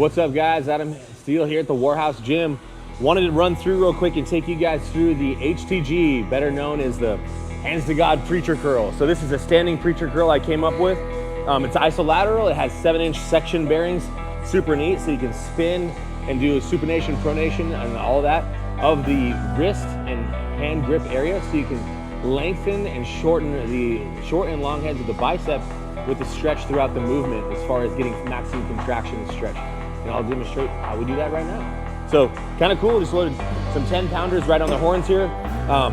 What's up, guys? Adam Steele here at the Warehouse Gym. Wanted to run through real quick and take you guys through the HTG, better known as the Hands to God Preacher Curl. So this is a standing preacher curl I came up with. It's isolateral. It has 7-inch section bearings. Super neat, so you can spin and do supination, pronation, and all of that of the wrist and hand grip area, so you can lengthen and shorten the short and long heads of the bicep with the stretch throughout the movement as far as getting maximum contraction and stretch. And I'll demonstrate how we do that right now. So kind of cool, just loaded some 10-pounders right on the horns here.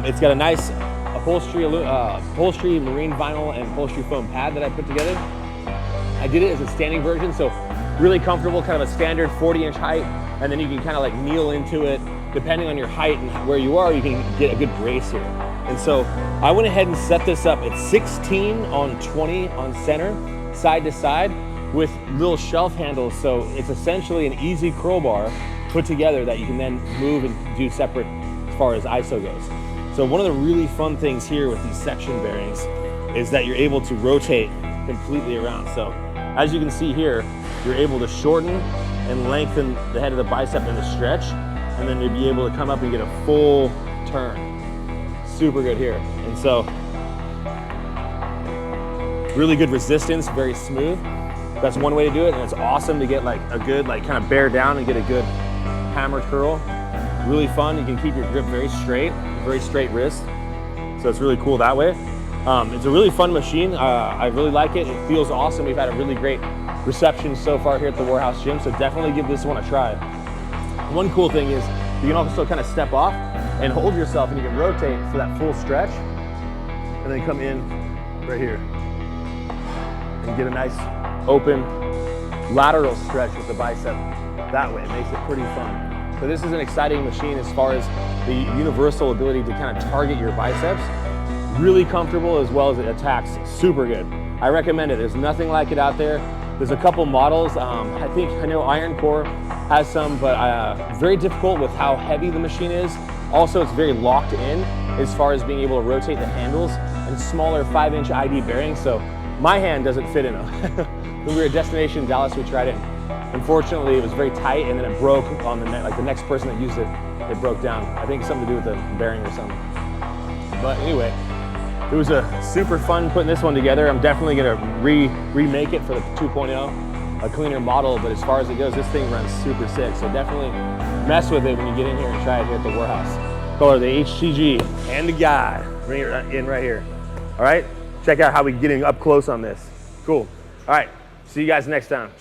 It's got a nice upholstery marine vinyl and upholstery foam pad that I put together. I did it as a standing version, so really comfortable, kind of a standard 40-inch height, and then you can kind of like kneel into it. Depending on your height and where you are, you can get a good brace here. And so I went ahead and set this up at 16 on 20 on center, side to side, with little shelf handles. So it's essentially an easy curl bar put together that you can then move and do separate as far as ISO goes. So one of the really fun things here with these section bearings is that you're able to rotate completely around. So as you can see here, you're able to shorten and lengthen the head of the bicep in the stretch, and then you'll be able to come up and get a full turn. Super good here. And so really good resistance, very smooth. That's one way to do it, and it's awesome to get like a good kind of bear down and get a good hammer curl. Really fun. You can keep your grip very straight wrist. So it's really cool that way. It's a really fun machine. I really like it. It feels awesome. We've had a really great reception so far here at the Warehouse Gym, so definitely give this one a try. One cool thing is you can also kind of step off and hold yourself, and you can rotate for that full stretch, and then come in right here and get a nice open lateral stretch with the bicep that way. It makes it pretty fun. So this is an exciting machine as far as the universal ability to kind of target your biceps. Really comfortable, as well as it attacks super good. I recommend it. There's nothing like it out there. There's a couple models. I know Iron Core has some, but very difficult with how heavy the machine is. Also, it's very locked in as far as being able to rotate the handles, and smaller 5-inch ID bearings, so my hand doesn't fit in them. When we were at Destination Dallas, we tried it. Unfortunately, it was very tight, and then it broke on the like the next person that used it, it broke down. I think something to do with the bearing or something. But anyway, it was a super fun putting this one together. I'm definitely gonna remake it for the 2.0, a cleaner model, but as far as it goes, this thing runs super sick. So definitely mess with it when you get in here and try it here at the Warehouse. Color the HTG and the guy in right here. All right, check out how we're getting up close on this. Cool. All right, see you guys next time.